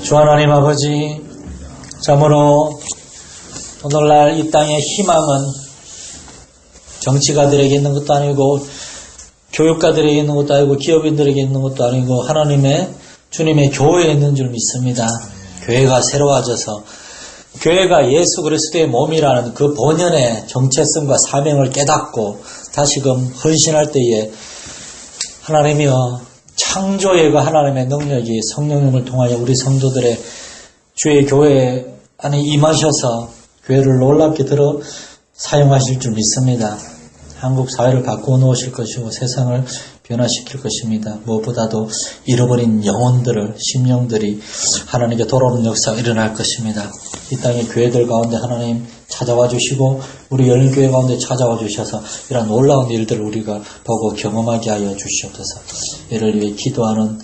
주 하나님 아버지, 참으로 오늘날 이 땅의 희망은 정치가들에게 있는 것도 아니고 교육가들에게 있는 것도 아니고 기업인들에게 있는 것도 아니고 하나님의 주님의 교회에 있는 줄 믿습니다. 교회가 새로워져서 교회가 예수 그리스도의 몸이라는 그 본연의 정체성과 사명을 깨닫고 다시금 헌신할 때에 하나님이여 창조예가 하나님의 능력이 성령님을 통하여 우리 성도들의 주의 교회 안에 임하셔서 교회를 놀랍게 들어 사용하실 줄 믿습니다. 한국 사회를 바꾸어 놓으실 것이고 세상을 변화시킬 것입니다. 무엇보다도 잃어버린 영혼들을, 심령들이 하나님께 돌아오는 역사가 일어날 것입니다. 이 땅의 교회들 가운데 하나님 찾아와 주시고 우리 열린교회 가운데 찾아와 주셔서 이런 놀라운 일들을 우리가 보고 경험하게 하여 주시옵소서. 이를 위해 기도하는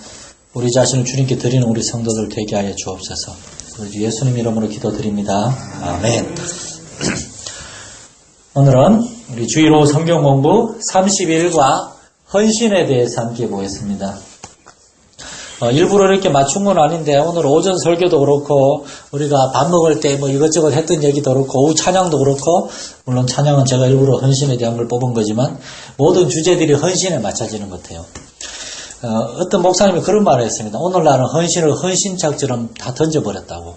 우리 자신을 주님께 드리는 우리 성도들 되게 하여 주옵소서. 우리 예수님 이름으로 기도드립니다. 아멘. 오늘은 우리 주일오후 성경 공부 30일과 헌신에 대해서 함께 보겠습니다. 일부러 이렇게 맞춘 건 아닌데 오늘 오전 설교도 그렇고 우리가 밥 먹을 때 뭐 이것저것 했던 얘기도 그렇고 오후 찬양도 그렇고 물론 찬양은 제가 일부러 헌신에 대한 걸 뽑은 거지만 모든 주제들이 헌신에 맞춰지는 것 같아요. 어떤 목사님이 그런 말을 했습니다. 오늘날은 헌신을 헌신짝처럼 다 던져버렸다고.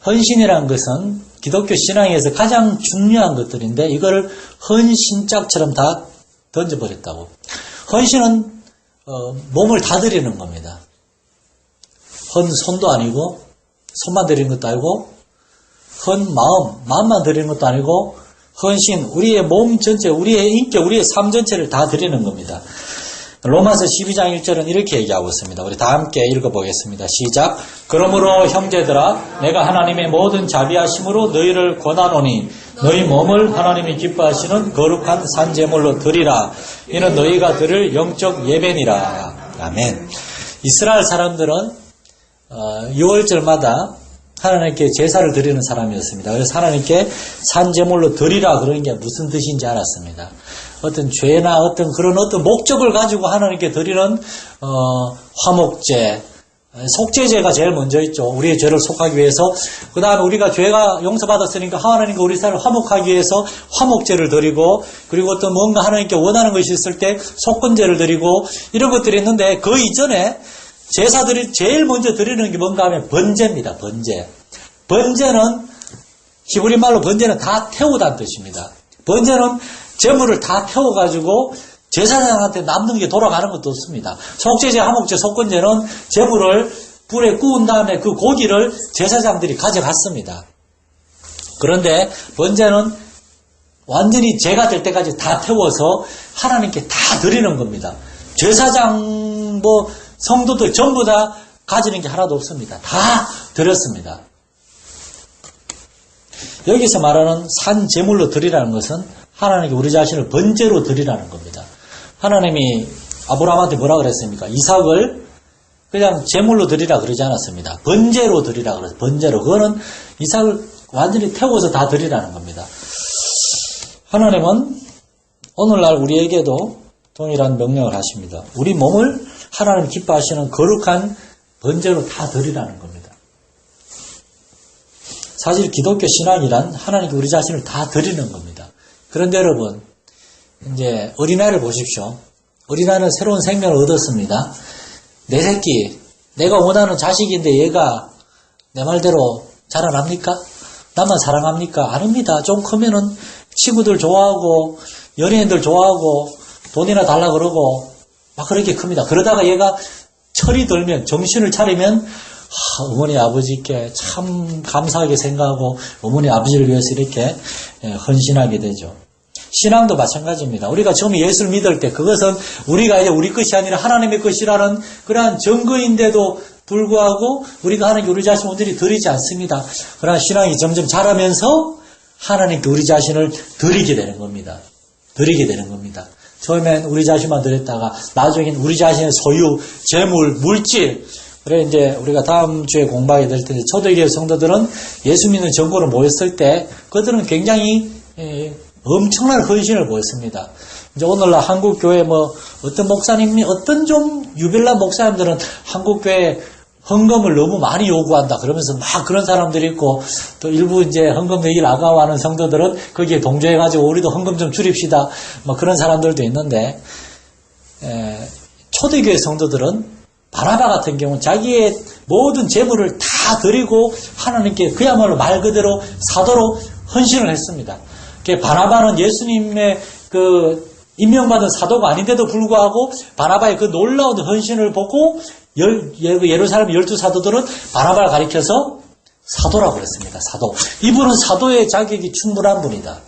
헌신이란 것은 기독교 신앙에서 가장 중요한 것들인데 이거를 헌신짝처럼 다 던져버렸다고. 헌신은 몸을 다 드리는 겁니다. 헌손도 아니고 손만 드리는 것도 아니고 마음만 드리는 것도 아니고 헌신, 우리의 몸 전체, 우리의 인격, 우리의 삶 전체를 다 드리는 겁니다. 로마서 12장 1절은 이렇게 얘기하고 있습니다. 우리 다 함께 읽어보겠습니다. 시작. 그러므로 형제들아 내가 하나님의 모든 자비하심으로 너희를 권하노니 너희 몸을 하나님이 기뻐하시는 거룩한 산제물로 드리라. 이는 너희가 드릴 영적 예배니라. 아멘. 이스라엘 사람들은 6월절마다 하나님께 제사를 드리는 사람이었습니다. 그래서 하나님께 산제물로 드리라 그런 게 무슨 뜻인지 알았습니다. 어떤 죄나 어떤 그런 어떤 목적을 가지고 하나님께 드리는 화목제, 속죄제가 제일 먼저 있죠. 우리의 죄를 속하기 위해서. 그 다음에 우리가 죄가 용서받았으니까 하나님과 우리 사이를 화목하기 위해서 화목제를 드리고, 그리고 또 뭔가 하나님께 원하는 것이 있을 때 속건제를 드리고 이런 것들이 있는데 그 이전에 제사들이 제일 먼저 드리는 게 뭔가 하면 번제입니다. 번제. 번제는 히브리 말로 번제는 다 태우다는 뜻입니다. 번제는 재물을 다 태워가지고 제사장한테 남는 게 돌아가는 것도 없습니다. 속죄제, 화목제, 속건제는 재물을 불에 구운 다음에 그 고기를 제사장들이 가져갔습니다. 그런데 번제는 완전히 제가 될 때까지 다 태워서 하나님께 다 드리는 겁니다. 제사장, 성도들 전부 다 가지는 게 하나도 없습니다. 다 드렸습니다. 여기서 말하는 산제물로 드리라는 것은 하나님께 우리 자신을 번제로 드리라는 겁니다. 하나님이 아브라함한테 뭐라 그랬습니까? 이삭을 그냥 제물로 드리라 그러지 않았습니다. 번제로 드리라 그랬어요. 번제로. 그거는 이삭을 완전히 태워서 다 드리라는 겁니다. 하나님은 오늘날 우리에게도 동일한 명령을 하십니다. 우리 몸을 하나님 기뻐하시는 거룩한 번제로 다 드리라는 겁니다. 사실 기독교 신앙이란 하나님께 우리 자신을 다 드리는 겁니다. 그런데 여러분, 이제 어린아이를 보십시오. 어린아이는 새로운 생명을 얻었습니다. 내 새끼, 내가 원하는 자식인데 얘가 내 말대로 자라납니까? 나만 사랑합니까? 아닙니다. 좀 크면은 친구들 좋아하고 연예인들 좋아하고 돈이나 달라 그러고 막 그렇게 큽니다. 그러다가 얘가 철이 들면 정신을 차리면 어머니 아버지께 참 감사하게 생각하고 어머니 아버지를 위해서 이렇게 헌신하게 되죠. 신앙도 마찬가지입니다. 우리가 처음에 예수를 믿을 때 그것은 우리가 이제 우리 것이 아니라 하나님의 것이라는 그러한 증거인데도 불구하고 우리가 하나님께 우리 자신을 온전히 드리지 않습니다. 그러나 신앙이 점점 자라면서 하나님께 우리 자신을 드리게 되는 겁니다. 드리게 되는 겁니다. 처음엔 우리 자신만 드렸다가 나중엔 우리 자신의 소유, 재물, 물질. 그래 이제 우리가 다음 주에 공부하게 될 텐데 초대교회 성도들은 예수 믿는 정보로 모였을 때 그들은 굉장히 엄청난 헌신을 보였습니다. 이제 오늘날 한국교회 어떤 목사님이 어떤 좀 유별난 목사님들은 한국교회 헌금을 너무 많이 요구한다. 그러면서 막 그런 사람들이 있고, 또 일부 이제 헌금 내기를 아까워하는 성도들은 거기에 동조해가지고 우리도 헌금 좀 줄입시다. 뭐 그런 사람들도 있는데, 초대교회 성도들은 바나바 같은 경우는 자기의 모든 재물을 다 드리고 하나님께 그야말로 말 그대로 사도로 헌신을 했습니다. 바나바는 예수님의 임명받은 사도가 아닌데도 불구하고 바나바의 그 놀라운 헌신을 보고 예루살렘 12사도들은 바나바를 가리켜서 사도라고 그랬습니다. 사도. 이분은 사도의 자격이 충분한 분이다.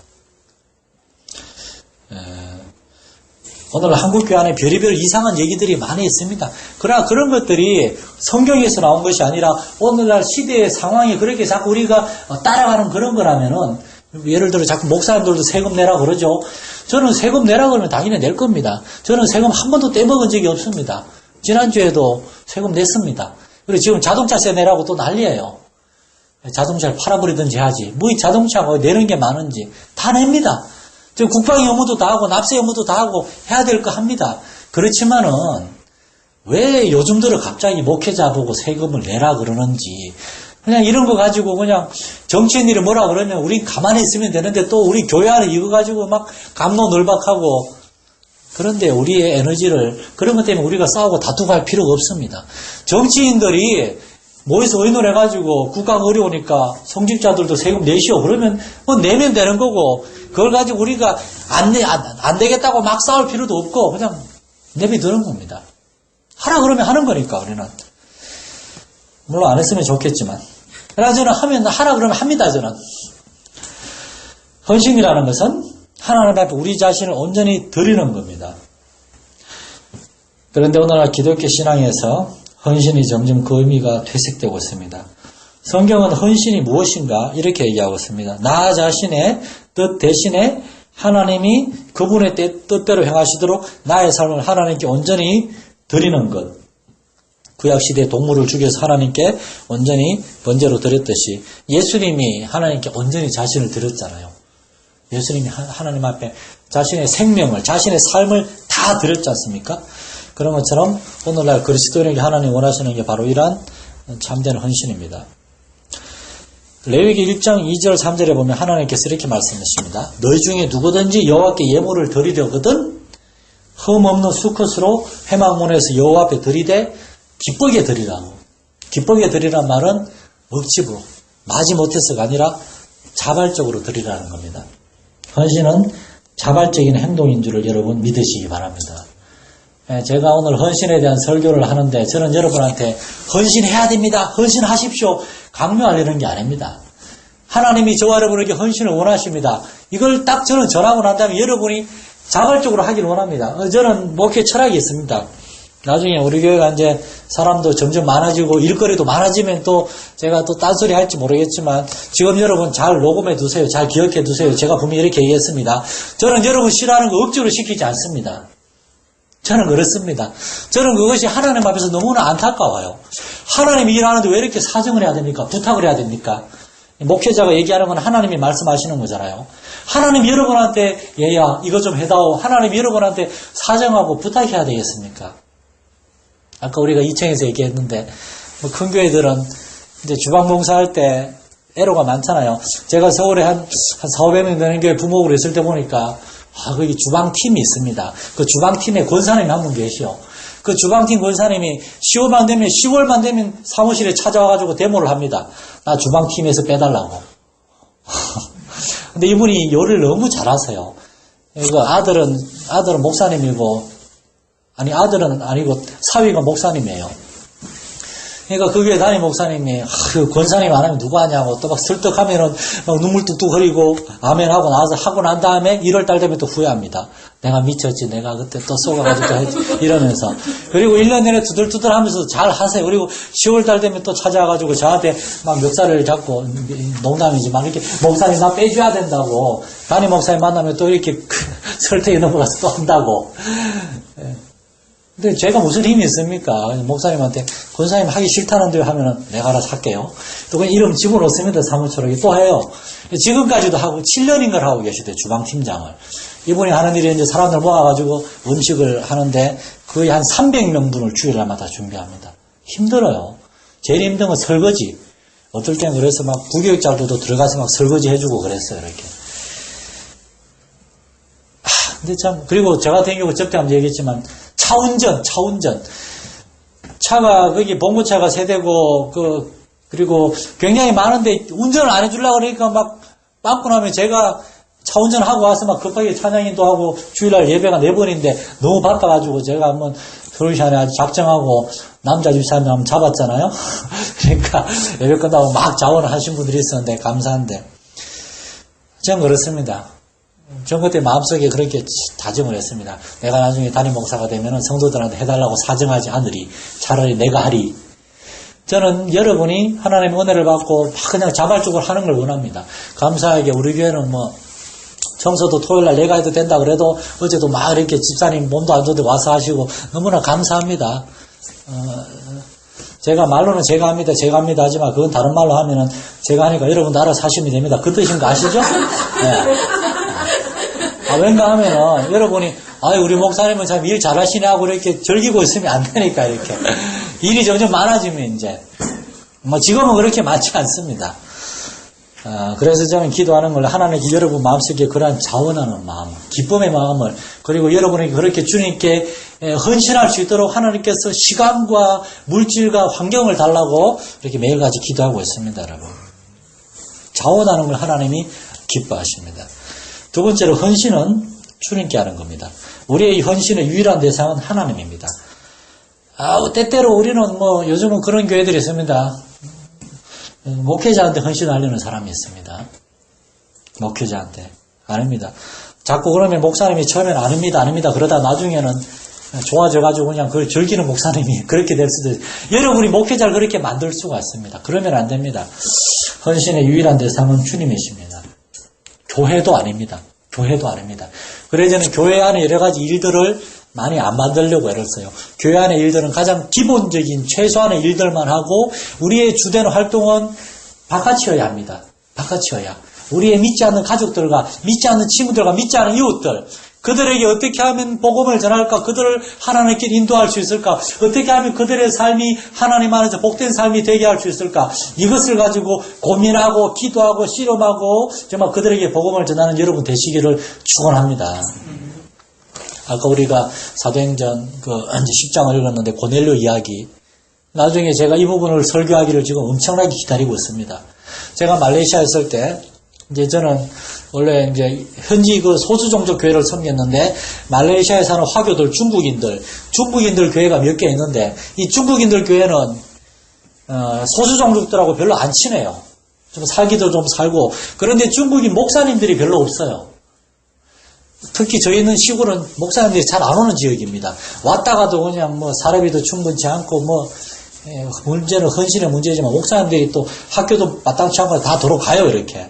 오늘 한국교회 안에 별의별 이상한 얘기들이 많이 있습니다. 그러나 그런 것들이 성경에서 나온 것이 아니라 오늘날 시대의 상황이 그렇게 자꾸 우리가 따라가는 그런 거라면은, 예를 들어 자꾸 목사님들도 세금 내라고 그러죠. 저는 세금 내라고 그러면 당연히 낼 겁니다. 저는 세금 한 번도 떼먹은 적이 없습니다. 지난주에도 세금 냈습니다. 그리고 지금 자동차세 내라고 또 난리예요. 자동차를 팔아버리든지 하지. 뭐 이 자동차가 내는 게 많은지 다 냅니다. 지금 국방 의무도 다 하고 납세 의무도 다 하고 해야 될 거 합니다. 그렇지만은 왜 요즘 들어 갑자기 목회자 보고 세금을 내라 그러는지, 그냥 이런 거 가지고 그냥 정치인들이 뭐라 그러면 우린 가만히 있으면 되는데 또 우리 교회 안에 이거 가지고 막 갑론을박하고, 그런데 우리의 에너지를 그런 것 때문에 우리가 싸우고 다투고 할 필요가 없습니다. 정치인들이 모여서 의논해가지고 국가가 어려우니까 성직자들도 세금 내시오 그러면 뭐 내면 되는 거고, 그걸 가지고 우리가 안 되겠다고 막 싸울 필요도 없고 그냥 내비두는 겁니다. 하라 그러면 하는 거니까 우리는. 물론 안 했으면 좋겠지만. 그러나 저는 하라 그러면 합니다. 저는. 헌신이라는 것은 하나님 앞에 우리 자신을 온전히 드리는 겁니다. 그런데 오늘날 기독교 신앙에서 헌신이 점점 그 의미가 퇴색되고 있습니다. 성경은 헌신이 무엇인가 이렇게 얘기하고 있습니다. 나 자신의 뜻 대신에 하나님이 그분의 뜻대로 행하시도록 나의 삶을 하나님께 온전히 드리는 것. 구약시대에 동물을 죽여서 하나님께 온전히 번제로 드렸듯이 예수님이 하나님께 온전히 자신을 드렸잖아요. 예수님이 하나님 앞에 자신의 생명을, 자신의 삶을 다 드렸지 않습니까? 그런 것처럼 오늘날 그리스도인에게 하나님 원하시는 게 바로 이러한 참된 헌신입니다. 레위기 1장 2절 3절에 보면 하나님께서 이렇게 말씀하십니다. 너희 중에 누구든지 여호와께 예물을 드리려거든 흠없는 수컷으로 회막문에서 여호와 앞에 드리되 기쁘게 드리라고. 기쁘게 드리란 말은 억지로 마지 못해서가 아니라 자발적으로 드리라는 겁니다. 헌신은 자발적인 행동인 줄을 여러분 믿으시기 바랍니다. 제가 오늘 헌신에 대한 설교를 하는데 저는 여러분한테 헌신해야 됩니다. 헌신하십시오. 강요하려는 게 아닙니다. 하나님이 저와 여러분에게 헌신을 원하십니다. 이걸 딱 저는 전하고 난 다음에 여러분이 자발적으로 하기를 원합니다. 저는 목회 철학이 있습니다. 나중에 우리 교회가 이제 사람도 점점 많아지고 일거리도 많아지면 또 제가 또 딴소리 할지 모르겠지만 지금 여러분 잘 녹음해 두세요. 잘 기억해 두세요. 제가 분명히 이렇게 얘기했습니다. 저는 여러분 싫어하는 거 억지로 시키지 않습니다. 저는 그렇습니다. 저는 그것이 하나님 앞에서 너무나 안타까워요. 하나님이 일하는데 왜 이렇게 사정을 해야 됩니까? 부탁을 해야 됩니까? 목회자가 얘기하는 건 하나님이 말씀하시는 거잖아요. 하나님 여러분한테 얘야 이거 좀 해다오. 하나님 여러분한테 사정하고 부탁해야 되겠습니까? 아까 우리가 2층에서 얘기했는데 뭐 큰 교회들은 이제 주방 봉사할 때 애로가 많잖아요. 제가 서울에 한 4,500명 되는 교회 부목으로 있을 때 보니까 거기 주방팀이 있습니다. 그 주방팀에 권사님이 한 분 계시오. 그 주방팀 권사님이 10월만 되면 사무실에 찾아와가지고 데모를 합니다. 나 주방팀에서 빼달라고. 근데 이분이 요리를 너무 잘하세요. 아들은 목사님이고, 아니 아들은 아니고 사위가 목사님이에요. 그러니까 그 교회 담임 목사님이 권사님 안 하면 누가 하냐고 또 막 설득하면은 막 눈물 뚝뚝 흘리고 아멘 하고 나서 하고 난 다음에 1월달 되면 또 후회합니다. 내가 미쳤지. 내가 그때 또 속아가지고 했지. 이러면서. 그리고 1년 내내 두들두들 하면서 잘 하세요. 그리고 10월달 되면 또 찾아와가지고 저한테 막 멱살을 잡고 농담이지 막 이렇게 목사님 나 빼줘야 된다고. 담임 목사님 만나면 또 이렇게 설득에 넘어가서 또 한다고. 근데 제가 무슨 힘이 있습니까? 목사님한테 권사님 하기 싫다는데 하면은 내가 알아서 할게요. 또 그냥 이름 집어넣습니다. 사무처럼 또 해요. 지금까지도 하고 7년인가를 하고 계시대요. 주방팀장을. 이분이 하는 일이 이제 사람들 모아가지고 음식을 하는데 거의 한 300명분을 주일날마다 준비합니다. 힘들어요. 제일 힘든 건 설거지. 어떨 때는 그래서 막 부교육자들도 들어가서 막 설거지 해주고 그랬어요, 이렇게. 근데 참, 그리고 저 같은 경우 접대하면서 얘기했지만, 차운전. 차가, 거기 봉고차가 세대고, 그리고 굉장히 많은데 운전을 안 해주려고 그러니까 막 빵꾸 나면 제가 차 운전하고 와서 막 급하게 찬양인도 하고 주일날 예배가 4번인데 너무 바빠가지고 제가 한번 서울시안에 아주 작정하고 남자 집사님 한번 잡았잖아요. 그러니까 예배 끝나고 막 자원을 하신 분들이 있었는데 감사한데. 전 그렇습니다. 전 그때 마음속에 그렇게 다짐을 했습니다. 내가 나중에 담임 목사가 되면 성도들한테 해달라고 사정하지 않으리. 차라리 내가 하리. 저는 여러분이 하나님의 은혜를 받고 막 그냥 자발적으로 하는 걸 원합니다. 감사하게 우리 교회는 뭐 청소도 토요일날 내가 해도 된다 그래도 어제도 막 이렇게 집사님 몸도 안 좋은데 와서 하시고 너무나 감사합니다. 제가 말로는 제가 합니다 하지만 그건 다른 말로 하면은 제가 하니까 여러분도 알아서 하시면 됩니다. 그 뜻인 거 아시죠? 네. 왠가 하면은 여러분이 우리 목사님은 참 일 잘하시네 하고 이렇게 즐기고 있으면 안 되니까 이렇게 일이 점점 많아지면 이제 뭐 지금은 그렇게 많지 않습니다. 그래서 저는 기도하는 걸 하나님께 여러분 마음속에 그러한 자원하는 마음, 기쁨의 마음을 그리고 여러분이 그렇게 주님께 헌신할 수 있도록 하나님께서 시간과 물질과 환경을 달라고 이렇게 매일같이 기도하고 있습니다, 여러분. 자원하는 걸 하나님이 기뻐하십니다. 두 번째로 헌신은 주님께 하는 겁니다. 우리의 헌신의 유일한 대상은 하나님입니다. 때때로 우리는 뭐 요즘은 그런 교회들이 있습니다. 목회자한테 헌신하려는 사람이 있습니다. 목회자한테. 아닙니다. 자꾸 그러면 목사님이 처음엔 아닙니다. 그러다 나중에는 좋아져가지고 그냥 그걸 즐기는 목사님이 그렇게 될 수도 있어요. 여러분이 목회자를 그렇게 만들 수가 있습니다. 그러면 안 됩니다. 헌신의 유일한 대상은 주님이십니다. 교회도 아닙니다. 그래서 저는 교회 안에 여러 가지 일들을 많이 안 만들려고 애를 써요. 교회 안의 일들은 가장 기본적인 최소한의 일들만 하고 우리의 주된 활동은 바깥이어야 합니다. 우리의 믿지 않는 가족들과 믿지 않는 친구들과 믿지 않는 이웃들 그들에게 어떻게 하면 복음을 전할까? 그들을 하나님께 인도할 수 있을까? 어떻게 하면 그들의 삶이 하나님 안에서 복된 삶이 되게 할 수 있을까? 이것을 가지고 고민하고 기도하고 씨름하고 정말 그들에게 복음을 전하는 여러분 되시기를 축원합니다. 아까 우리가 사도행전 10장을 읽었는데 고넬료 이야기. 나중에 제가 이 부분을 설교하기를 지금 엄청나게 기다리고 있습니다. 제가 말레이시아에 있을 때 이제 저는 원래 이제 현지 소수 종족 교회를 섬겼는데 말레이시아에 사는 화교들 중국인들 교회가 몇 개 있는데 이 중국인들 교회는 소수 종족들하고 별로 안 친해요. 좀 살기도 좀 살고 그런데 중국인 목사님들이 별로 없어요. 특히 저희 있는 시골은 목사님들이 잘 안 오는 지역입니다. 왔다가도 그냥 뭐 사례비도 충분치 않고 문제는 헌신의 문제지만 목사님들이 또 학교도 마땅치 않고 다 돌아가요 이렇게.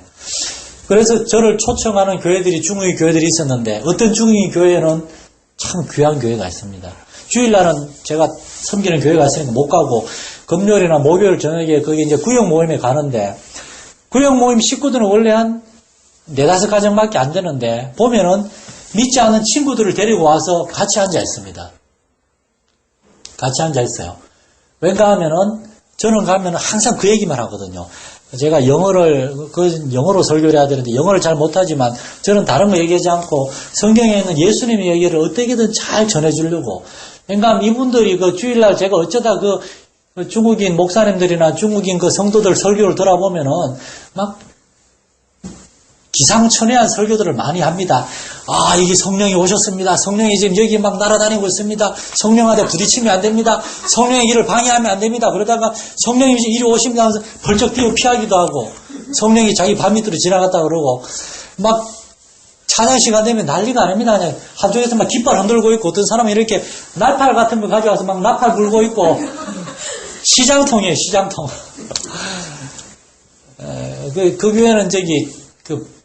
그래서 저를 초청하는 교회들이 중국인 교회들이 있었는데 어떤 중국인 교회는 참 귀한 교회가 있습니다. 주일날은 제가 섬기는 교회가 있으니까 못 가고 금요일이나 목요일 저녁에 거기 이제 구역 모임에 가는데 구역 모임 식구들은 원래 한 4-5가정밖에 안 되는데 보면은 믿지 않는 친구들을 데리고 와서 같이 앉아 있습니다. 같이 앉아 있어요. 왠가 하면은 저는 가면은 항상 그 얘기만 하거든요. 제가 영어로 설교를 해야 되는데 영어를 잘 못하지만 저는 다른 거 얘기하지 않고 성경에 있는 예수님의 얘기를 어떻게든 잘 전해주려고. 그러니까 이분들이 주일날 제가 어쩌다 중국인 목사님들이나 중국인 성도들 설교를 들어보면은 막 기상천외한 설교들을 많이 합니다. 이게 성령이 오셨습니다. 성령이 지금 여기 막 날아다니고 있습니다. 성령한테 부딪히면 안 됩니다. 성령의 길을 방해하면 안 됩니다. 그러다가 성령이 이리 오십니다 하면서 벌쩍 뛰어 피하기도 하고 성령이 자기 발 밑으로 지나갔다 그러고 막 찬양 시간 되면 난리가 아닙니다. 그냥 한쪽에서 막 깃발 흔들고 있고 어떤 사람은 이렇게 날팔 같은 거 가져와서 막 나팔 불고 있고 시장통이에요. 시장통. 그 교회는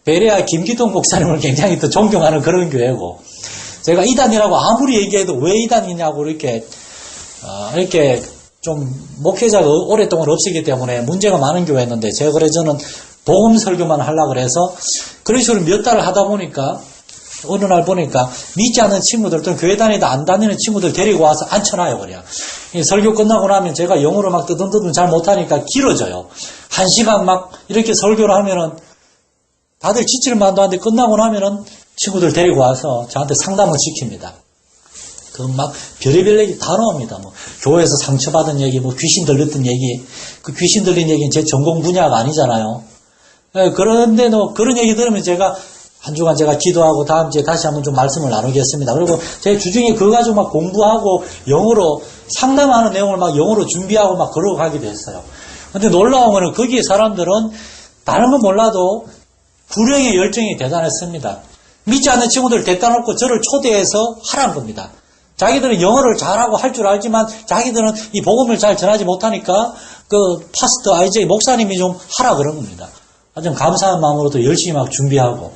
베레아 김기동 목사님을 굉장히 또 존경하는 그런 교회고, 제가 이단이라고 아무리 얘기해도 왜 이단이냐고 이렇게 좀 목회자가 오랫동안 없었기 때문에 문제가 많은 교회였는데, 제가 그래서 저는 복음 설교만 하려고 그래서 그런 식으로 몇 달을 하다 보니까 어느 날 보니까 믿지 않는 친구들 또는 교회 다니다 안 다니는 친구들 데리고 와서 앉혀놔요 그냥. 설교 끝나고 나면 제가 영어로 막 뜨듬뜨듬 잘 못하니까 길어져요. 1시간 막 이렇게 설교를 하면은 다들 지치는 만도 하는데 끝나고 나면은 친구들 데리고 와서 저한테 상담을 시킵니다. 그 막 별의별 얘기 다 나옵니다. 뭐 교회에서 상처받은 얘기, 뭐 귀신 들렸던 얘기. 그 귀신 들린 얘기는 제 전공 분야가 아니잖아요. 그런데 그런 얘기 들으면 제가 한 주간 제가 기도하고 다음 주에 다시 한번 좀 말씀을 나누겠습니다. 그리고 제 주중에 그거 가지고 막 공부하고 영어로 상담하는 내용을 막 영어로 준비하고 막 그러고 가기도 했어요. 근데 놀라운 거는 거기에 사람들은 다른 건 몰라도 불행의 열정이 대단했습니다. 믿지 않는 친구들 데려다 놓고 저를 초대해서 하라는 겁니다. 자기들은 영어를 잘하고 할 줄 알지만 자기들은 이 복음을 잘 전하지 못하니까 그 파스터 IJ 목사님이 좀 하라 그런 겁니다. 아주 감사한 마음으로 또 열심히 막 준비하고.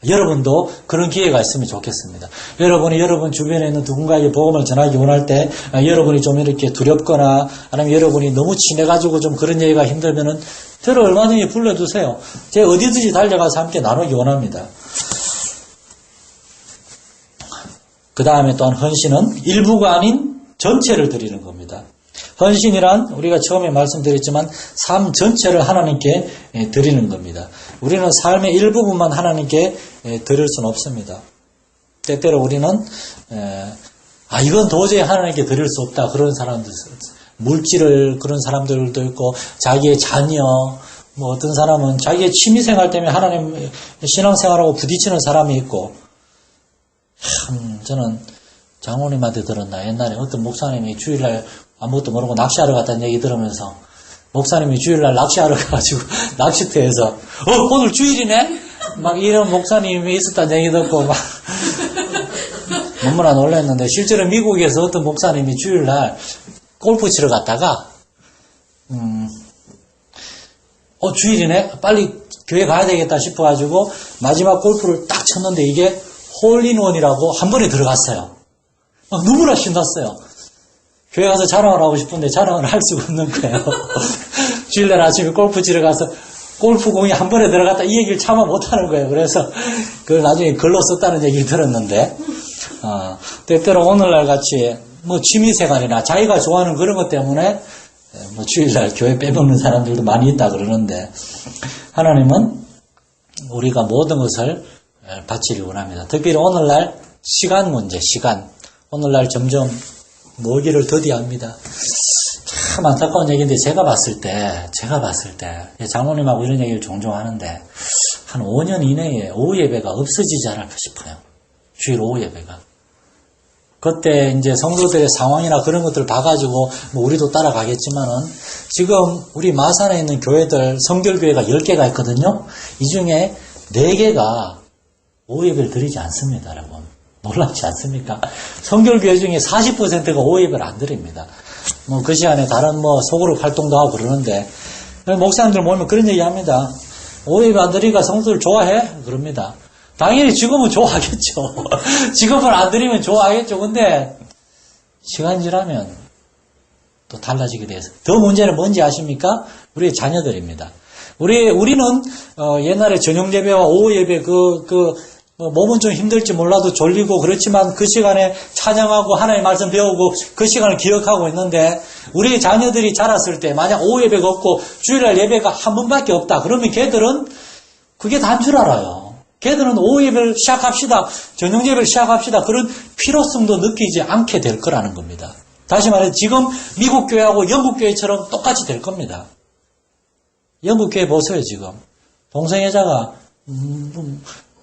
여러분도 그런 기회가 있으면 좋겠습니다. 여러분이 여러분 주변에 있는 누군가에게 복음을 전하기 원할 때 여러분이 좀 이렇게 두렵거나 아니면 여러분이 너무 친해가지고 좀 그런 얘기가 힘들면은 저를 얼마든지 불러주세요. 제가 어디든지 달려가서 함께 나누기 원합니다. 그 다음에 또한 헌신은 일부가 아닌 전체를 드리는 겁니다. 헌신이란 우리가 처음에 말씀드렸지만 삶 전체를 하나님께 드리는 겁니다. 우리는 삶의 일부분만 하나님께 드릴 수는 없습니다. 때때로 우리는 이건 도저히 하나님께 드릴 수 없다 그런 사람들, 물질을 그런 사람들도 있고 자기의 자녀, 뭐 어떤 사람은 자기의 취미생활 때문에 하나님 신앙생활하고 부딪히는 사람이 있고, 저는 장모님한테 들었나 옛날에 어떤 목사님이 주일날 아무것도 모르고 낚시하러 갔다는 얘기 들으면서 목사님이 주일날 낚시하러 가가지고 낚시터에서 오늘 주일이네? 막 이런 목사님이 있었다는 얘기 듣고 막 너무나 놀랐는데 실제로 미국에서 어떤 목사님이 주일날 골프 치러 갔다가 주일이네? 빨리 교회 가야 되겠다 싶어가지고 마지막 골프를 딱 쳤는데 이게 홀인원이라고 한 번에 들어갔어요. 막 너무나 신났어요. 교회 가서 자랑을 하고 싶은데 자랑을 할 수가 없는 거예요. 주일날 아침에 골프 치러 가서 골프공이 한 번에 들어갔다 이 얘기를 차마 못하는 거예요. 그래서 그걸 나중에 글로 썼다는 얘기를 들었는데 때때로 오늘날 같이 뭐 취미생활이나 자기가 좋아하는 그런 것 때문에 뭐 주일날 교회 빼먹는 사람들도 많이 있다 그러는데 하나님은 우리가 모든 것을 바치기 원합니다. 특별히 오늘날 시간 문제, 시간. 오늘날 점점 멀기를 더디합니다. 참 안타까운 얘기인데 제가 봤을 때 장모님하고 이런 얘기를 종종 하는데 한 5년 이내에 오후 예배가 없어지지 않을까 싶어요. 주일 오후 예배가. 그때 이제 성도들의 상황이나 그런 것들을 봐가지고 뭐 우리도 따라가겠지만은 지금 우리 마산에 있는 교회들 성결교회가 10개가 있거든요. 이 중에 4개가 오후 예배를 드리지 않습니다, 여러분. 놀랍지 않습니까? 성결교회 중에 40%가 오후 예배를 안 드립니다. 뭐 그 시간에 다른 뭐 소그룹 활동도 하고 그러는데 목사님들 모이면 그런 얘기 합니다. 오후 예배 안 드리니까 성도들 좋아해? 그럽니다. 당연히 지금은 좋아하겠죠. 지금은 안 드리면 좋아하겠죠. 근데 시간 지나면 또 달라지게 돼서 더 문제는 뭔지 아십니까? 우리의 자녀들입니다. 우리는 옛날에 저녁 예배와 오후 예배 몸은 좀 힘들지 몰라도 졸리고 그렇지만 그 시간에 찬양하고 하나님의 말씀 배우고 그 시간을 기억하고 있는데 우리 자녀들이 자랐을 때 만약 오후 예배가 없고 주일날 예배가 한 번밖에 없다. 그러면 걔들은 그게 다인 줄 알아요. 걔들은 오후 예배를 시작합시다. 저녁 예배를 시작합시다. 그런 필요성도 느끼지 않게 될 거라는 겁니다. 다시 말해 지금 미국 교회하고 영국 교회처럼 똑같이 될 겁니다. 영국 교회 보세요 지금. 동성애자가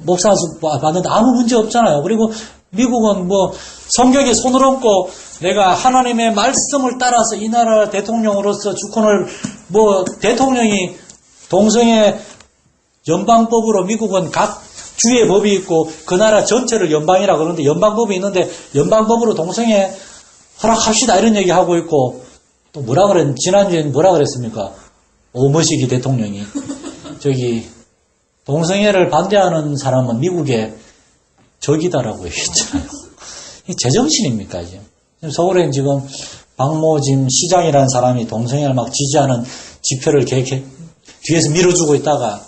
목사 받는데 아무 문제 없잖아요. 그리고 미국은 뭐 성경에 손을 얹고 내가 하나님의 말씀을 따라서 이 나라 대통령으로서 주권을 대통령이 동성애 연방법으로 미국은 각 주의 법이 있고 그 나라 전체를 연방이라 그러는데 연방법이 있는데 연방법으로 동성애 허락합시다 이런 얘기하고 있고 또 지난주에는 뭐라 그랬습니까? 오머시기 대통령이 동성애를 반대하는 사람은 미국의 적이다라고 얘기했잖아요. 이게 제정신입니까, 지금? 서울엔 지금 박모짐 시장이라는 사람이 동성애를 막 지지하는 집회를 뒤에서 밀어주고 있다가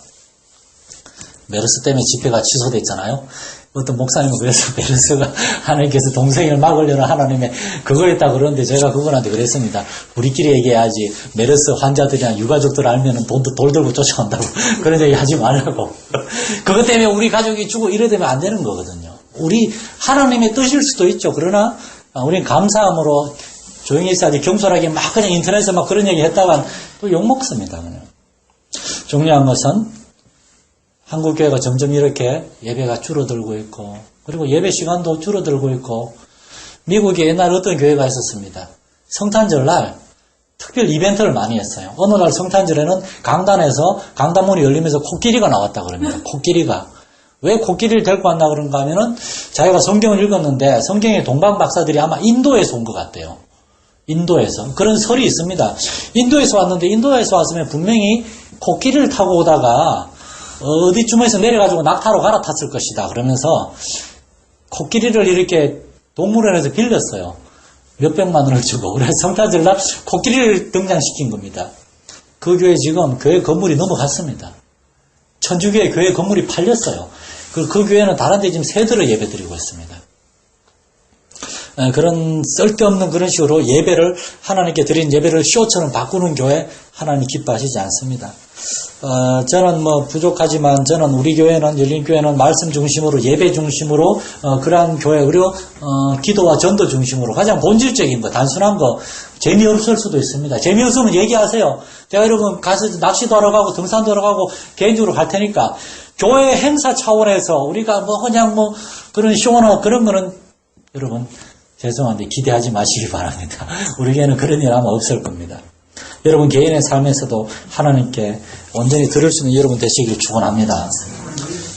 메르스 때문에 집회가 취소됐잖아요. 어떤 목사님은 그래서 메르스가 하나님께서 동생을 막으려는 하나님의 그거 있다 그러는데 제가 그분한테 그랬습니다. 우리끼리 얘기해야지 메르스 환자들이나 유가족들 알면은 돌 들고 쫓아온다고 그런 얘기 하지 말라고. 그것 때문에 우리 가족이 죽고 이래 되면 안 되는 거거든요. 우리 하나님의 뜻일 수도 있죠. 그러나 우리는 감사함으로 조용히 있어야지 겸손하게 막 그냥 인터넷에 막 그런 얘기 했다간 또 욕먹습니다. 그냥. 중요한 것은 한국교회가 점점 이렇게 예배가 줄어들고 있고 그리고 예배 시간도 줄어들고 있고 미국에 옛날에 어떤 교회가 있었습니다. 성탄절날 특별 이벤트를 많이 했어요. 어느 날 성탄절에는 강단에서 강단문이 열리면서 코끼리가 나왔다 그럽니다. 코끼리가. 왜 코끼리를 데리고 왔나 그런가 하면은 자기가 성경을 읽었는데 성경의 동방 박사들이 아마 인도에서 온 것 같대요. 인도에서. 그런 설이 있습니다. 인도에서 왔는데 인도에서 왔으면 분명히 코끼리를 타고 오다가 어디쯤에서 내려가지고 낙타로 갈아탔을 것이다. 그러면서 코끼리를 이렇게 동물원에서 빌렸어요. 몇백만 원을 주고. 그래서 성탄절날 코끼리를 등장시킨 겁니다. 그 교회 지금 교회 건물이 넘어갔습니다. 천주교회 교회 건물이 팔렸어요. 그 교회는 다른 데 지금 세대로 예배 드리고 있습니다. 그런 쓸데없는 그런 식으로 예배를 하나님께 드린 예배를 쇼처럼 바꾸는 교회 하나님 기뻐하시지 않습니다. 저는 뭐 부족하지만 저는 우리 교회는 열린교회는 말씀 중심으로 예배 중심으로 그러한 교회 그리고 기도와 전도 중심으로 가장 본질적인 거 단순한 거 재미없을 수도 있습니다. 재미없으면 얘기하세요. 제가 여러분 가서 낚시도 하러 가고 등산도 하러 가고 개인적으로 갈 테니까 교회 행사 차원에서 우리가 뭐 그냥 뭐 그런 쇼나 그런 거는 여러분 죄송한데 기대하지 마시기 바랍니다. 우리 교회는 그런 일 아마 없을 겁니다. 여러분 개인의 삶에서도 하나님께 온전히 들을 수 있는 여러분 되시기를 축원합니다.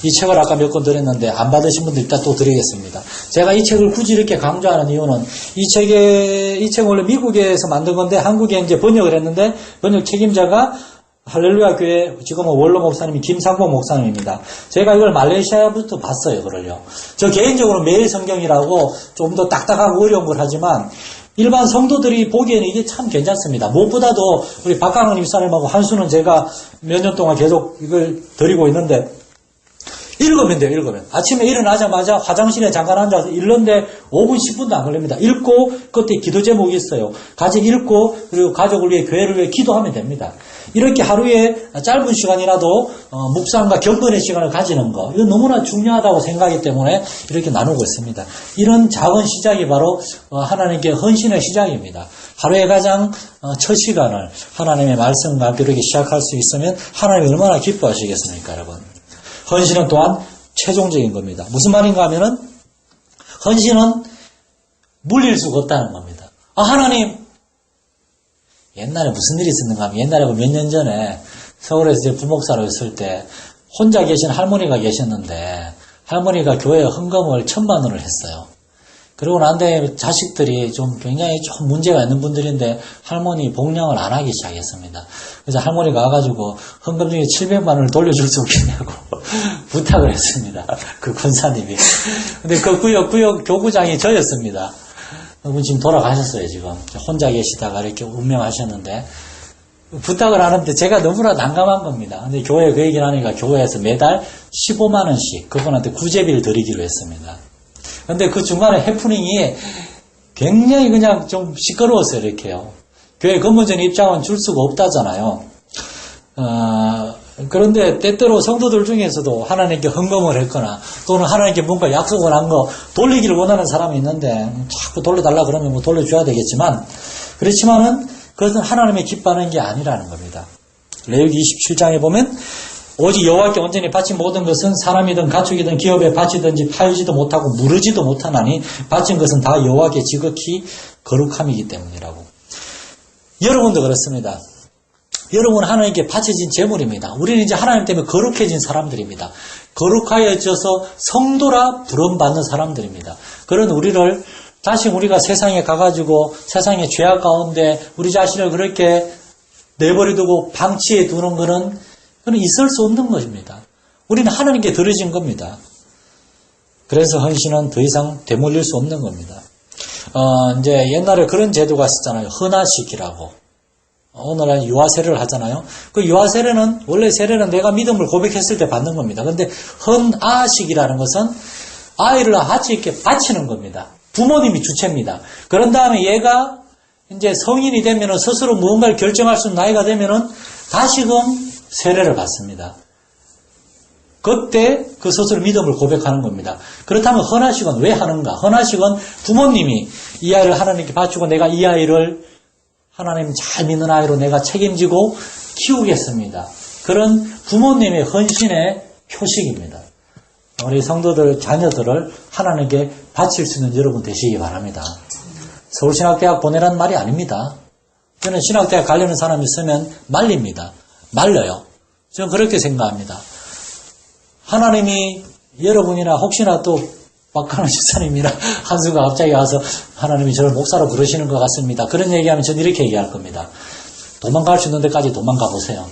이 책을 아까 몇 권 드렸는데 안 받으신 분들 일단 또 드리겠습니다. 제가 이 책을 굳이 이렇게 강조하는 이유는 이 책 원래 미국에서 만든 건데 한국에 이제 번역을 했는데 번역 책임자가 할렐루야 교회 지금은 원로 목사님이 김상봉 목사님입니다. 제가 이걸 말레이시아부터 봤어요. 그걸요. 저 개인적으로 매일 성경이라고 좀 더 딱딱하고 어려운 걸 하지만 일반 성도들이 보기에는 이게 참 괜찮습니다. 무엇보다도 우리 박강은 집사님하고 한수는 제가 몇 년 동안 계속 이걸 드리고 있는데 읽으면 돼요. 읽으면. 아침에 일어나자마자 화장실에 잠깐 앉아서 읽는데 5분 10분도 안 걸립니다. 읽고 그때 기도 제목이 있어요. 같이 읽고 그리고 가족을 위해 교회를 위해 기도하면 됩니다. 이렇게 하루에 짧은 시간이라도 묵상과 경건의 시간을 가지는 거 이건 너무나 중요하다고 생각하기 때문에 이렇게 나누고 있습니다. 이런 작은 시작이 바로 하나님께 헌신의 시작입니다. 하루에 가장 첫 시간을 하나님의 말씀과 함께 이렇게 시작할 수 있으면 하나님이 얼마나 기뻐하시겠습니까, 여러분? 헌신은 또한 최종적인 겁니다. 무슨 말인가 하면은 헌신은 물릴 수가 없다는 겁니다. 하나님 옛날에 무슨 일이 있었는가 하면 옛날에 몇 년 전에 서울에서 이제 부목사로 있을 때 혼자 계신 할머니가 계셨는데 할머니가 교회에 헌금을 1,000만 원을 했어요. 그러고 난 다음에 자식들이 좀 굉장히 좀 문제가 있는 분들인데 할머니 복양을 안 하기 시작했습니다. 그래서 할머니가 와가지고 헌금 중에 700만 원을 돌려줄 수 없겠냐고 부탁을 했습니다. 그 권사님이. 근데 그 구역 교구장이 저였습니다. 그분 지금 돌아가셨어요, 지금. 혼자 계시다가 이렇게 운명하셨는데. 부탁을 하는데 제가 너무나 난감한 겁니다. 근데 교회에 그 얘기를 하니까 교회에서 매달 15만원씩 그분한테 구제비를 드리기로 했습니다. 근데 그 중간에 해프닝이 굉장히 그냥 좀 시끄러웠어요, 이렇게요. 교회 근무전 입장은 줄 수가 없다잖아요. 그런데 때때로 성도들 중에서도 하나님께 헌금을 했거나 또는 하나님께 뭔가 약속을 한 거 돌리기를 원하는 사람이 있는데 자꾸 돌려달라 그러면 뭐 돌려줘야 되겠지만 그렇지만은 그것은 하나님의 기뻐하는 게 아니라는 겁니다. 레위기 27장에 보면 오직 여호와께 온전히 바친 모든 것은 사람이든 가축이든 기업에 바치든지 팔지도 못하고 무르지도 못하나니 바친 것은 다 여호와께 지극히 거룩함이기 때문이라고. 여러분도 그렇습니다. 여러분은 하나님께 바쳐진 재물입니다. 우리는 이제 하나님 때문에 거룩해진 사람들입니다. 거룩하여져서 성도라 부름받는 사람들입니다. 그런 우리를 다시 우리가 세상에 가가지고 세상의 죄악 가운데 우리 자신을 그렇게 내버려두고 방치해 두는 것은 그건 있을 수 없는 것입니다. 우리는 하나님께 드려진 겁니다. 그래서 헌신은 더 이상 되물릴 수 없는 겁니다. 이제 옛날에 그런 제도가 있었잖아요. 헌화식이라고. 오늘날 유아 세례를 하잖아요. 그 유아 세례는, 원래 세례는 내가 믿음을 고백했을 때 받는 겁니다. 근데 헌아식이라는 것은 아이를 같이 이렇게 바치는 겁니다. 부모님이 주체입니다. 그런 다음에 얘가 이제 성인이 되면은 스스로 무언가를 결정할 수 있는 나이가 되면은 다시금 세례를 받습니다. 그때 그 스스로 믿음을 고백하는 겁니다. 그렇다면 헌화식은 왜 하는가? 헌화식은 부모님이 이 아이를 하나님께 바치고 내가 이 아이를 하나님 잘 믿는 아이로 내가 책임지고 키우겠습니다. 그런 부모님의 헌신의 표식입니다. 우리 성도들, 자녀들을 하나님께 바칠 수 있는 여러분 되시기 바랍니다. 서울신학대학 보내라는 말이 아닙니다. 저는 신학대학 가려는 사람이 있으면 말립니다. 말려요. 저는 그렇게 생각합니다. 하나님이 여러분이나 혹시나 또 박하는 집사님이나 한수가 갑자기 와서 하나님이 저를 목사로 부르시는 것 같습니다. 그런 얘기하면 저는 이렇게 얘기할 겁니다. 도망갈 수 있는 데까지 도망가 보세요.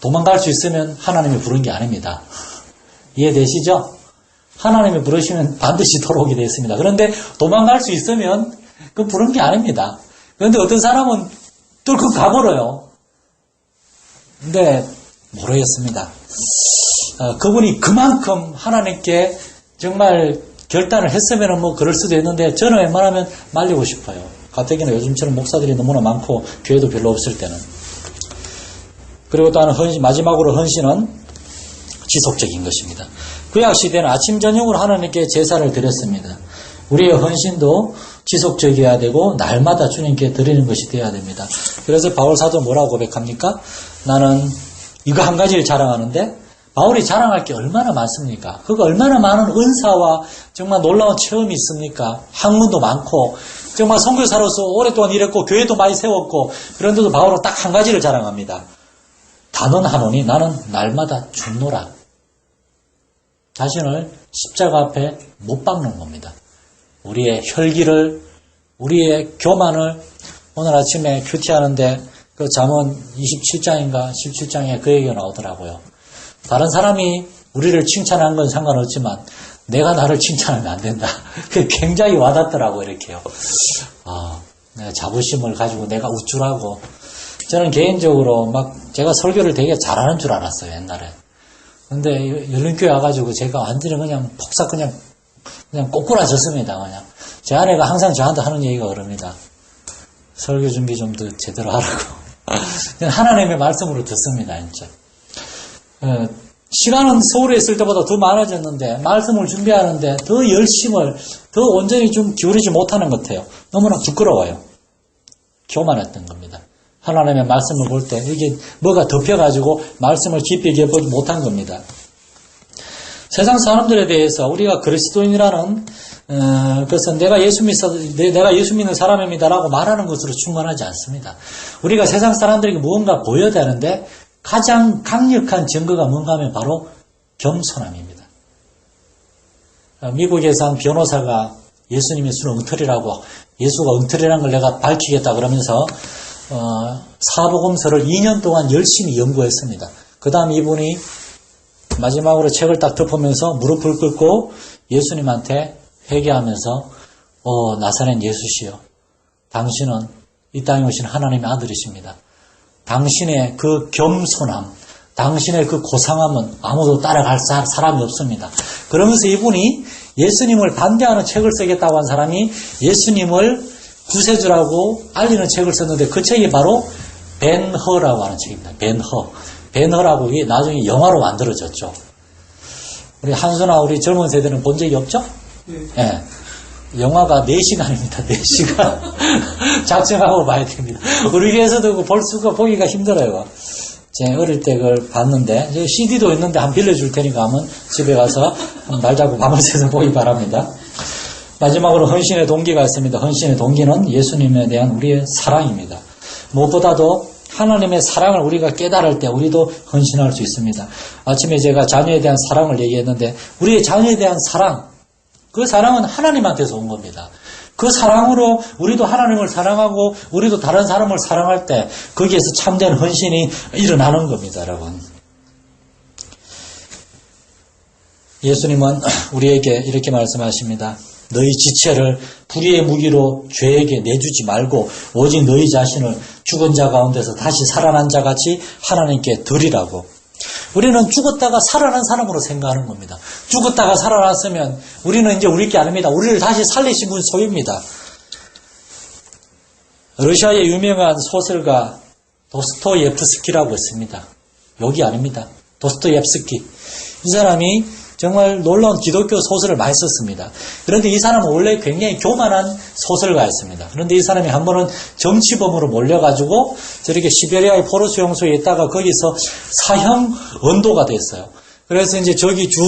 도망갈 수 있으면 하나님이 부른 게 아닙니다. 이해되시죠? 하나님이 부르시면 반드시 돌아오게 되어 있습니다. 그런데 도망갈 수 있으면 그건 부른 게 아닙니다. 그런데 어떤 사람은 뚫고 가버려요. 근데 모르겠습니다. 그분이 그만큼 하나님께 정말 결단을 했으면 뭐 그럴 수도 있는데 저는 웬만하면 말리고 싶어요. 가뜩이나 요즘처럼 목사들이 너무나 많고 교회도 별로 없을 때는. 그리고 또 하나 마지막으로 헌신은 지속적인 것입니다. 구약시대는 아침 저녁으로 하나님께 제사를 드렸습니다. 우리의 헌신도 지속적이어야 되고 날마다 주님께 드리는 것이 되어야 됩니다. 그래서 바울 사도 뭐라고 고백합니까? 나는 이거 한 가지를 자랑하는데 바울이 자랑할 게 얼마나 많습니까? 그거 얼마나 많은 은사와 정말 놀라운 체험이 있습니까? 학문도 많고 정말 선교사로서 오랫동안 일했고 교회도 많이 세웠고 그런데도 바울은 딱 한 가지를 자랑합니다. 단언하노니 나는 날마다 죽노라. 자신을 십자가 앞에 못 박는 겁니다. 우리의 혈기를, 우리의 교만을 오늘 아침에 큐티하는데 그 잠언 27장인가 17장에 그 얘기가 나오더라고요. 다른 사람이 우리를 칭찬한 건 상관없지만 내가 나를 칭찬하면 안 된다. 그게 굉장히 와닿더라고요. 이렇게요. 내가 자부심을 가지고 내가 우쭐하고 저는 개인적으로 막 제가 설교를 되게 잘하는 줄 알았어요. 옛날에. 근데 열린교회 와가지고 제가 완전히 그냥 폭삭 그냥 꼬꾸라졌습니다. 그냥. 제 아내가 항상 저한테 하는 얘기가 그럽니다. 설교 준비 좀 더 제대로 하라고. 하나님의 말씀으로 듣습니다. 진짜. 시간은 서울에 있을 때보다 더 많아졌는데 말씀을 준비하는데 더 열심을 더 온전히 좀 기울이지 못하는 것 같아요. 너무나 부끄러워요. 교만했던 겁니다. 하나님의 말씀을 볼 때 이게 뭐가 덮여가지고 말씀을 깊이 있게 보지 못한 겁니다. 세상 사람들에 대해서 우리가 그리스도인이라는 그것은 내가 예수 믿는 사람입니다라고 말하는 것으로 충분하지 않습니다. 우리가 세상 사람들에게 무언가 보여야 되는데 가장 강력한 증거가 뭔가 하면 바로 겸손함입니다. 미국에서 한 변호사가 예수님의 수는 엉터리라고 예수가 엉터리라는 걸 내가 밝히겠다 그러면서 사복음서를 2년 동안 열심히 연구했습니다. 그 다음 이분이 마지막으로 책을 딱 덮으면서 무릎을 꿇고 예수님한테 회개하면서 나사렛 예수시여 당신은 이 땅에 오신 하나님의 아들이십니다. 당신의 그 겸손함, 당신의 그 고상함은 아무도 따라갈 사람이 없습니다. 그러면서 이분이 예수님을 반대하는 책을 쓰겠다고 한 사람이 예수님을 구세주라고 알리는 책을 썼는데 그 책이 바로 벤허라고 하는 책입니다. 벤허라고 이게 나중에 영화로 만들어졌죠. 우리 한수나 우리 젊은 세대는 본 적이 없죠? 네. 영화가 4시간입니다. 4시간. 작정하고 봐야 됩니다. 우리 교회에서도 보기가 힘들어요. 제가 어릴 때 그걸 봤는데, CD도 있는데 한 빌려줄 테니까 한번 집에 가서 날 잡고 밤을 새서 보기 바랍니다. 마지막으로 헌신의 동기가 있습니다. 헌신의 동기는 예수님에 대한 우리의 사랑입니다. 무엇보다도 하나님의 사랑을 우리가 깨달을 때 우리도 헌신할 수 있습니다. 아침에 제가 자녀에 대한 사랑을 얘기했는데 우리의 자녀에 대한 사랑, 그 사랑은 하나님한테서 온 겁니다. 그 사랑으로 우리도 하나님을 사랑하고 우리도 다른 사람을 사랑할 때 거기에서 참된 헌신이 일어나는 겁니다. 여러분. 예수님은 우리에게 이렇게 말씀하십니다. 너희 지체를 불의의 무기로 죄에게 내주지 말고 오직 너희 자신을 죽은 자 가운데서 다시 살아난 자 같이 하나님께 드리라고. 우리는 죽었다가 살아난 사람으로 생각하는 겁니다. 죽었다가 살아났으면 우리는 이제 우리 게 아닙니다. 우리를 다시 살리신 분 소유입니다. 러시아의 유명한 소설가 도스토옙스키라고 있습니다. 욕이 아닙니다. 도스토옙스키. 이 사람이 정말 놀라운 기독교 소설을 많이 썼습니다. 그런데 이 사람은 원래 굉장히 교만한 소설가였습니다. 그런데 이 사람이 한 번은 정치범으로 몰려가지고 저렇게 시베리아의 포로수 용소에 있다가 거기서 사형 언도가 됐어요. 그래서 이제 저기 쭉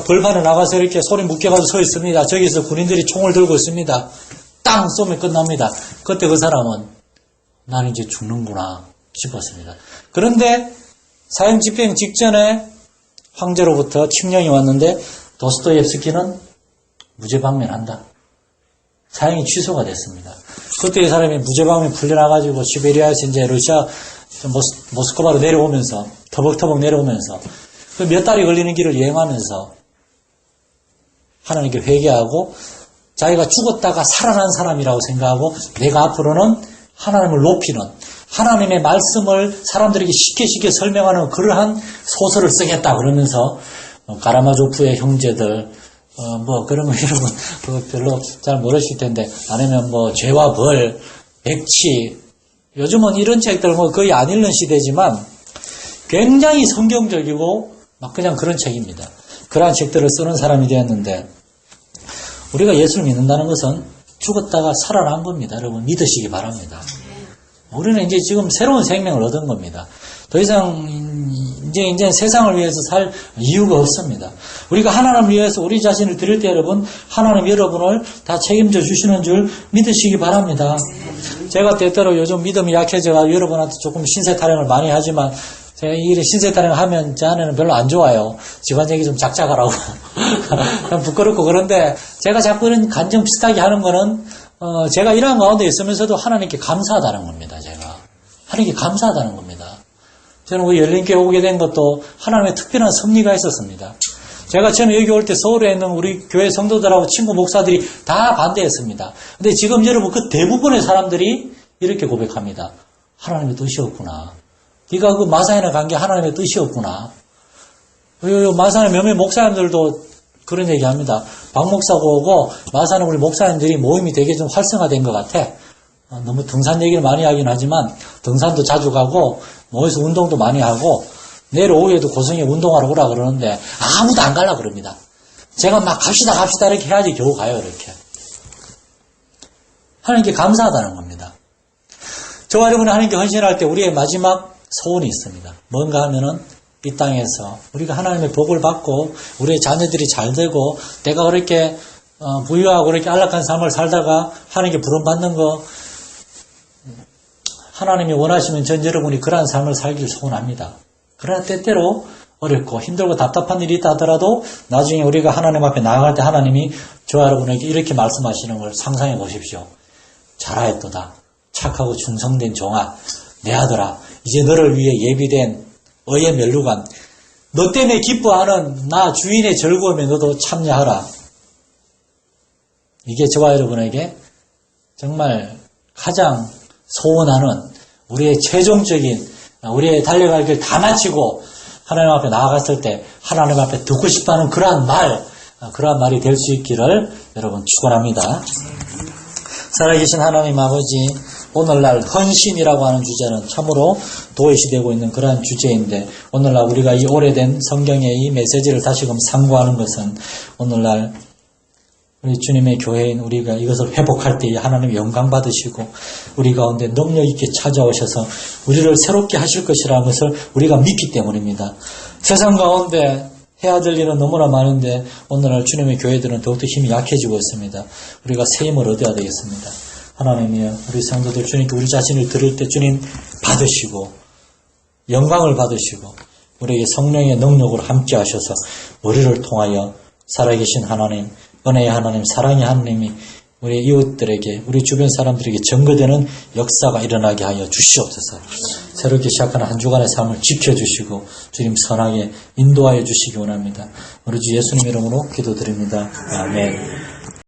벌판에 나가서 이렇게 소리 묶여가지고 서 있습니다. 저기서 군인들이 총을 들고 있습니다. 땅 쏘면 끝납니다. 그때 그 사람은 나는 이제 죽는구나 싶었습니다. 그런데 사형 집행 직전에 황제로부터 칙령이 왔는데 도스토옙스키는 무죄방면한다. 사형이 취소가 됐습니다. 그때 이 사람이 무죄방면 풀려나가지고 시베리아에서 이제 러시아 모스크바로 내려오면서 터벅터벅 내려오면서 그 몇 달이 걸리는 길을 여행하면서 하나님께 회개하고 자기가 죽었다가 살아난 사람이라고 생각하고 내가 앞으로는 하나님을 높이는 하나님의 말씀을 사람들에게 쉽게 설명하는 그러한 소설을 쓰겠다 그러면서 가라마조프의 형제들 뭐 그런 거 여러분 별로 잘 모르실 텐데 아니면 뭐 죄와 벌, 백치 요즘은 이런 책들 뭐 거의 안 읽는 시대지만 굉장히 성경적이고 막 그냥 그런 책입니다. 그러한 책들을 쓰는 사람이 되었는데 우리가 예수를 믿는다는 것은 죽었다가 살아난 겁니다. 여러분 믿으시기 바랍니다. 우리는 이제 지금 새로운 생명을 얻은 겁니다. 더 이상 이제 세상을 위해서 살 이유가 없습니다. 우리가 하나님을 위해서 우리 자신을 드릴 때 여러분 하나님 여러분을 다 책임져 주시는 줄 믿으시기 바랍니다. 제가 때때로 요즘 믿음이 약해져 여러분한테 조금 신세 타령을 많이 하지만 제가 이 신세 타령 하면 제 안에는 별로 안 좋아요. 집안 얘기 좀 작작하라고. 부끄럽고 그런데 제가 자꾸 이런 간정 비슷하게 하는 거는 제가 이러한 가운데 있으면서도 하나님께 감사하다는 겁니다. 제가 하나님께 감사하다는 겁니다. 저는 우리 열린교회 오게 된 것도 하나님의 특별한 섭리가 있었습니다. 제가 처음에 여기 올 때 서울에 있는 우리 교회 성도들하고 친구 목사들이 다 반대했습니다. 근데 지금 여러분 그 대부분의 사람들이 이렇게 고백합니다. 하나님의 뜻이었구나. 네가 그 마산에 간 게 하나님의 뜻이었구나. 마산의 몇몇 목사님들도 그런 얘기 합니다. 박 목사고 오고 마산은 우리 목사님들이 모임이 되게 좀 활성화된 것 같아. 너무 등산 얘기를 많이 하긴 하지만 등산도 자주 가고 모여서 운동도 많이 하고 내일 오후에도 고성에 운동하러 오라 그러는데 아무도 안 가려고 그럽니다. 제가 막 갑시다 이렇게 해야지 겨우 가요. 이렇게. 하나님께 감사하다는 겁니다. 저와 여러분이 하나님께 헌신할 때 우리의 마지막 소원이 있습니다. 뭔가 하면은 이 땅에서 우리가 하나님의 복을 받고 우리의 자녀들이 잘 되고 내가 그렇게 부유하고 그렇게 안락한 삶을 살다가 하나님께 부름받는 거 하나님이 원하시면 전 여러분이 그러한 삶을 살기를 소원합니다. 그러나 때때로 어렵고 힘들고 답답한 일이 있다 하더라도 나중에 우리가 하나님 앞에 나아갈 때 하나님이 저와 여러분에게 이렇게 말씀하시는 걸 상상해 보십시오. 잘하였도다. 착하고 충성된 종아 내 아들아 이제 너를 위해 예비된 의의 멸류관 너 때문에 기뻐하는 나 주인의 즐거움에 너도 참여하라. 이게 저와 여러분에게 정말 가장 소원하는 우리의 최종적인 우리의 달려갈 길 다 마치고 하나님 앞에 나아갔을 때 하나님 앞에 듣고 싶다는 그러한 말이 될 수 있기를 여러분 축원합니다. 살아계신 하나님 아버지 오늘날 헌신이라고 하는 주제는 참으로 도외시되고 있는 그러한 주제인데 오늘날 우리가 이 오래된 성경의 이 메시지를 다시금 상고하는 것은 오늘날 우리 주님의 교회인 우리가 이것을 회복할 때에 하나님 영광 받으시고 우리 가운데 능력 있게 찾아오셔서 우리를 새롭게 하실 것이라는 것을 우리가 믿기 때문입니다. 세상 가운데 해야 될 일은 너무나 많은데 오늘날 주님의 교회들은 더욱더 힘이 약해지고 있습니다. 우리가 새 힘을 얻어야 되겠습니다. 하나님이여 우리 성도들 주님께 우리 자신을 드릴 때 주님 받으시고 영광을 받으시고 우리에게 성령의 능력으로 함께 하셔서 우리를 통하여 살아계신 하나님 은혜의 하나님 사랑의 하나님이 우리 이웃들에게, 우리 주변 사람들에게 증거되는 역사가 일어나게 하여 주시옵소서. 새롭게 시작하는 한 주간의 삶을 지켜주시고 주님 선하게 인도하여 주시기 원합니다. 우리 주 예수님 이름으로 기도드립니다. 아멘.